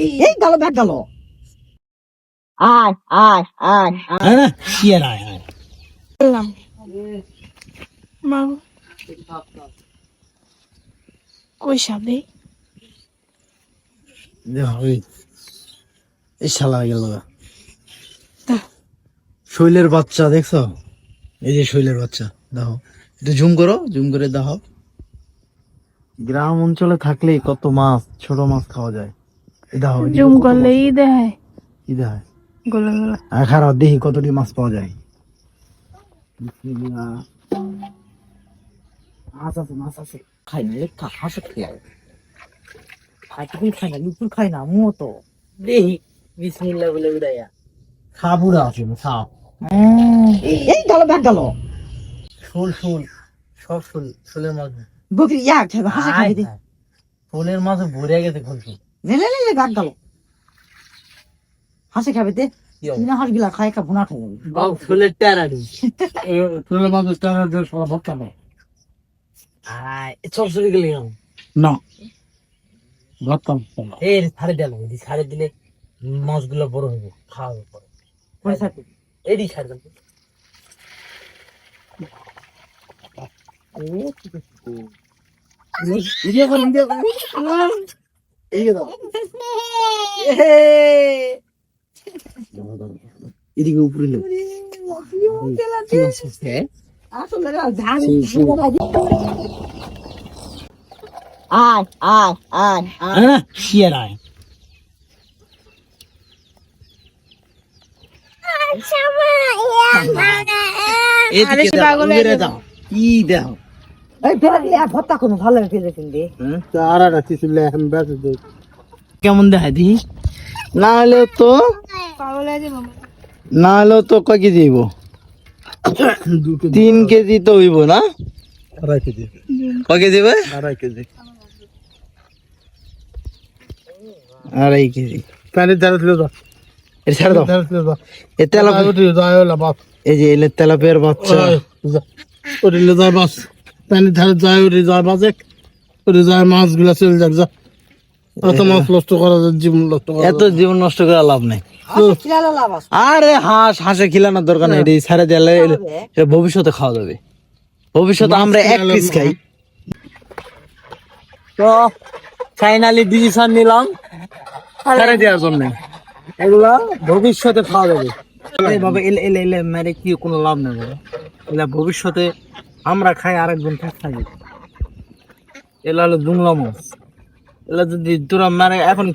এই গেল ব্যাগ গেল। আয় আয় আয় আয় কি আর আয় আয় বললাম মা কই সাবে এই শালা গেল শৈলের বাচ্চা দেখছো? এই যে শৈলের বাচ্চা দেখো, একটু জুম করো, জুম করে দেখো। গ্রাম অঞ্চলে থাকলে কত মাছ, ছোট মাছ খাওয়া যায়। দেখো জুম করলে ই দেখায় কি দেখায়, গোলা গোলা। খারাপ দেখি কতটি মাছ পাওয়া যায়। মাছ আছে, মাছ আছে। খাই না লেখা হাসে খেয়ে খাই, তখন খাই না, লুকুর খাই না, আমিও তো দেখি বিসমিল্লাহ বলে উড়াইয়া খাবুরা আছে সাপ। এই গেল ব্যাগ গেল। শোল শোল সব শোল, শোলের মাছ বকরি এক হাসে খাই দে। শোলের মাছ ভরে গেছে খুলছি, নে নে নে ব্যাগ গেল। হাসে খাবে দে, না হাঁস গিলা খাই কা ভুনা খাই বাবু। শোলের টেরারি শোলের মাছ টেরারি সব ভক্ত না। আয় চল চলে গেলি না ভাবতাম এর ছাড়ে দিলাম, ছাড়ে দিলে মাছগুলো বড় হবে, খাওয়া পরে এডি ছাড়ে দেব। এদিকে উপরে আয় আয় আয় আয় শিয়ার আয়। কেমন দেখায় দিহি, না হলেও তো, না হলেও তো কয় কেজি হইব? 3 কেজি তো হইব না? 2.5 কেজি। কয় কেজি হবে? 2.5 কেজি। 2.5 কেজি পানি ধারে ছিল তো, এর ছাড় দাও। এ তেলাপিয়া, এই যে এলে তেলাপিয়ার বাচ্চা ওরিলে যায় মাছ, পানি ধারে যায়, ওরে যায় মাছ, ওরে যায় মাছগুলা চলে যাক। যা এত মাছ নষ্ট করা, জীবন নষ্ট করা, এত জীবন নষ্ট করা লাভ নাই। আরে হাঁস, হাঁসে খিলানোর দরকার নাই, এটি ছেড়ে দিলে ভবিষ্যতে খাওয়া যাবে। ভবিষ্যতে আমরা এক পিস খাই। তো ফাইনালি ডিসিশন নিলাম ছেড়ে দেওয়ার জন্য, এগুলা ভবিষ্যতে খাওয়া যাবে। বাবা এলে এলে এলে মেরে কি কোনো লাভ নেই বাবা, এলা ভবিষ্যতে আমরা খাই, আরেকজন খাই। এলা হলো জুংলা মাছ, এলা যদি তোরা মেরে এখন